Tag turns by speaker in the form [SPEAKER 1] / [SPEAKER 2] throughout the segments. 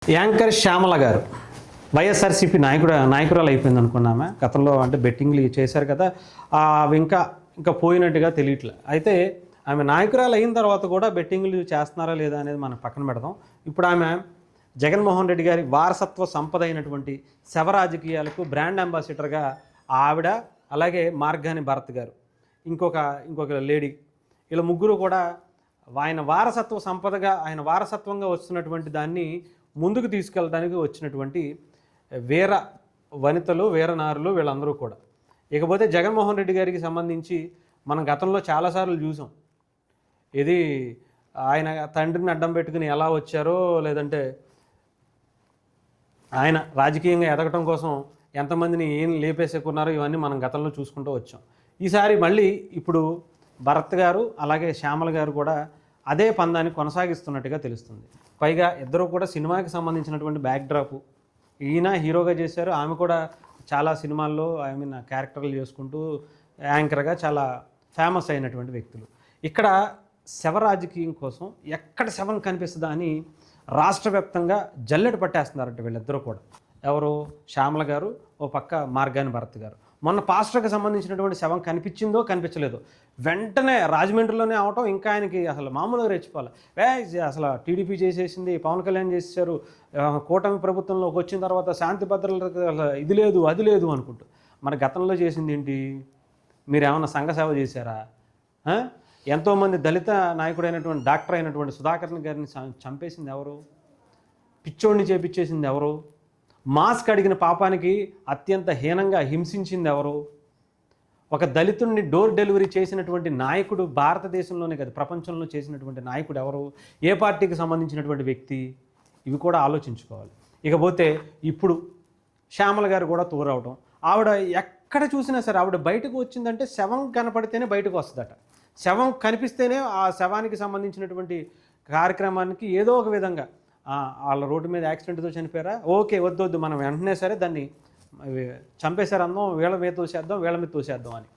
[SPEAKER 1] Anchor Shyamala గారు వైఎస్ఆర్సీపీ నాయకురాలు అయిపోయింది అనుకున్నామే. గతంలో అంటే బెట్టింగ్లు చేశారు కదా, అవి ఇంకా పోయినట్టుగా తెలియట్లే. అయితే ఆమె నాయకురాలు అయిన తర్వాత కూడా బెట్టింగ్లు చేస్తున్నారా లేదా అనేది మనం పక్కన పెడదాం. ఇప్పుడు ఆమె జగన్మోహన్ రెడ్డి గారి వారసత్వ సంపద అయినటువంటి శవ రాజకీయాలకు బ్రాండ్ అంబాసిడర్గా ఆవిడ, అలాగే మార్గాని భరత్ గారు, ఇంకొక లేడీ, వీళ్ళ ముగ్గురు కూడా ఆయన వారసత్వ సంపదగా, ఆయన వారసత్వంగా వస్తున్నటువంటి దాన్ని ముందుకు తీసుకెళ్ళడానికి వచ్చినటువంటి వీర వనితలు, వీరనారులు వీళ్ళందరూ కూడా. ఇకపోతే జగన్మోహన్ రెడ్డి గారికి సంబంధించి మనం గతంలో చాలాసార్లు చూసాం. ఇది ఆయన తండ్రిని అడ్డం పెట్టుకుని ఎలా వచ్చారో, లేదంటే ఆయన రాజకీయంగా ఎదగటం కోసం ఎంతమందిని ఏం లేపేసుకున్నారో ఇవన్నీ మనం గతంలో చూసుకుంటూ వచ్చాం. ఈసారి మళ్ళీ ఇప్పుడు భరత్ గారు అలాగే శ్యామల గారు కూడా అదే పందాన్ని కొనసాగిస్తున్నట్టుగా తెలుస్తుంది. పైగా ఇద్దరు కూడా సినిమాకి సంబంధించినటువంటి బ్యాక్డ్రాపు, ఈయన హీరోగా చేశారు, ఆమె కూడా చాలా సినిమాల్లో క్యారెక్టర్లు చేసుకుంటూ యాంకర్గా చాలా ఫేమస్ అయినటువంటి వ్యక్తులు. ఇక్కడ శవ రాజకీయం కోసం ఎక్కడ శవం కనిపిస్తుందా అని రాష్ట్ర వ్యాప్తంగా జల్లెడ పట్టేస్తున్నారంట వీళ్ళిద్దరూ కూడా. ఎవరు? శ్యామల గారు, ఓ పక్క మార్గాని భరత్ గారు. మొన్న పాస్టర్కి సంబంధించినటువంటి శవం కనిపించిందో కనిపించలేదు, వెంటనే రాజమండ్రిలోనే అవటం, ఇంకా ఆయనకి అసలు మామూలుగా రెచ్చిపోవాలి. అసలు టీడీపీ చేసేసింది, పవన్ కళ్యాణ్ చేసేసారు, కూటమి ప్రభుత్వంలోకి వచ్చిన తర్వాత శాంతి భద్రతలకు ఇది లేదు అది లేదు అనుకుంటూ. మన గతంలో చేసింది ఏంటి? మీరు ఏమన్నా సంఘ సేవ చేశారా? ఎంతోమంది దళిత నాయకుడైనటువంటి డాక్టర్ అయినటువంటి సుధాకర్ని గారిని చంపేసింది ఎవరు? పిచ్చోడిని చేపించేసింది ఎవరు? మాస్క్ అడిగిన పాపానికి అత్యంత హీనంగా హింసించింది ఎవరు? ఒక దళితుడిని డోర్ డెలివరీ చేసినటువంటి నాయకుడు భారతదేశంలోనే కాదు ప్రపంచంలో చేసినటువంటి నాయకుడు ఎవరు? ఏ పార్టీకి సంబంధించినటువంటి వ్యక్తి? ఇవి కూడా ఆలోచించుకోవాలి. ఇకపోతే ఇప్పుడు శ్యామల గారు కూడా తోరవడం, ఆవిడ ఎక్కడ చూసినా సరే ఆవిడ బయటకు వచ్చిందంటే శవం కనపడితేనే బయటకు వస్తుందట. శవం కనిపిస్తేనే ఆ శవానికి సంబంధించినటువంటి కార్యక్రమానికి ఏదో ఒక విధంగా వాళ్ళ రోడ్డు మీద యాక్సిడెంట్తో చనిపోయారా, ఓకే వద్దు మనం వెంటనే సరే దాన్ని చంపేశారు అందాం, వీళ్ళ మీద తోసేద్దాం అని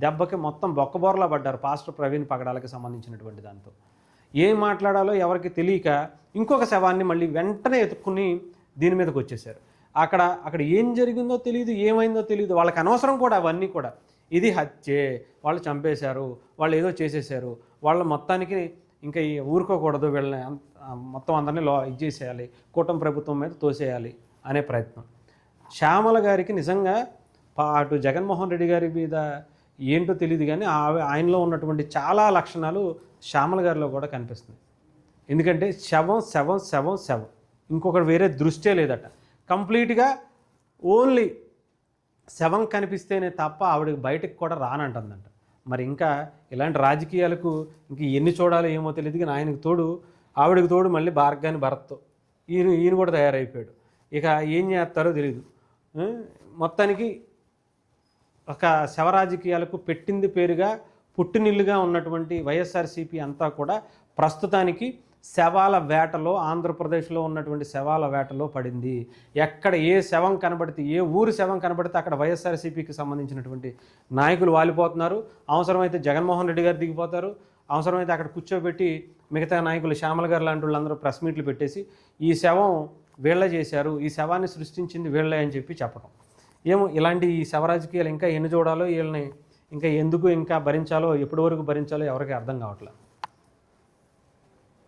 [SPEAKER 1] దెబ్బకి మొత్తం బొక్కబోరలా పడ్డారు పాస్టర్ ప్రవీణ్ పగడాలకి సంబంధించినటువంటి దాంతో. ఏం మాట్లాడాలో ఎవరికి తెలియక ఇంకొక శవాన్ని మళ్ళీ వెంటనే ఎత్తుక్కుని దీని మీదకి వచ్చేసారు. అక్కడ ఏం జరిగిందో తెలియదు, ఏమైందో తెలియదు, వాళ్ళకి అనవసరం కూడా అవన్నీ కూడా. ఇది హత్యే, వాళ్ళు చంపేశారు, వాళ్ళు ఏదో చేసేసారు, వాళ్ళ మొత్తానికి ఇంకా ఊరుకోకూడదు, వీళ్ళని మొత్తం అందరినీ ఇది చేసేయాలి, కూటమి ప్రభుత్వం మీద తోసేయాలి అనే ప్రయత్నం. శ్యామల గారికి నిజంగా అటు జగన్మోహన్ రెడ్డి గారి మీద ఏంటో తెలియదు కానీ ఆయనలో ఉన్నటువంటి చాలా లక్షణాలు శ్యామల గారిలో కూడా కనిపిస్తుంది. ఎందుకంటే శవం శవం శవం శవం, ఇంకొకటి వేరే దృష్టే లేదట. కంప్లీట్గా ఓన్లీ శవం కనిపిస్తేనే తప్ప ఆవిడకి బయటకు కూడా రానంటుందంట. మరి ఇంకా ఇలాంటి రాజకీయాలకు ఇంక ఎన్ని చూడాలో ఏమో తెలియదు కానీ ఆవిడకి తోడు మళ్ళీ మార్గాని భరత్తో ఈయన కూడా తయారైపోయాడు. ఇక ఏం చేస్తారో తెలియదు. మొత్తానికి ఒక శవ రాజకీయాలకు పెట్టింది పేరుగా పుట్టినిల్లుగా ఉన్నటువంటి వైఎస్ఆర్సీపీ అంతా కూడా ప్రస్తుతానికి శవాల వేటలో, ఆంధ్రప్రదేశ్లో ఉన్నటువంటి శవాల వేటలో పడింది. ఎక్కడ ఏ శవం కనబడితే, ఏ ఊరు శవం కనబడితే అక్కడ వైఎస్ఆర్సీపీకి సంబంధించినటువంటి నాయకులు వాలిపోతున్నారు. అవసరమైతే జగన్మోహన్ రెడ్డి గారు దిగిపోతారు, అవసరమైతే అక్కడ కూర్చోబెట్టి మిగతా నాయకులు శ్యామల గారు లాంటి వాళ్ళందరూ ప్రెస్ మీట్లు పెట్టేసి ఈ శవం వీళ్ళే చేశారు, ఈ శవాన్ని సృష్టించింది వీళ్ళే అని చెప్పడం. ఏమో ఇలాంటి ఈ శవ రాజకీయాలు ఇంకా ఎన్ని చూడాలో, వీళ్ళని ఇంకా ఎందుకు ఇంకా భరించాలో, ఎప్పటి వరకు భరించాలో ఎవరికి అర్థం కావట్లేదు.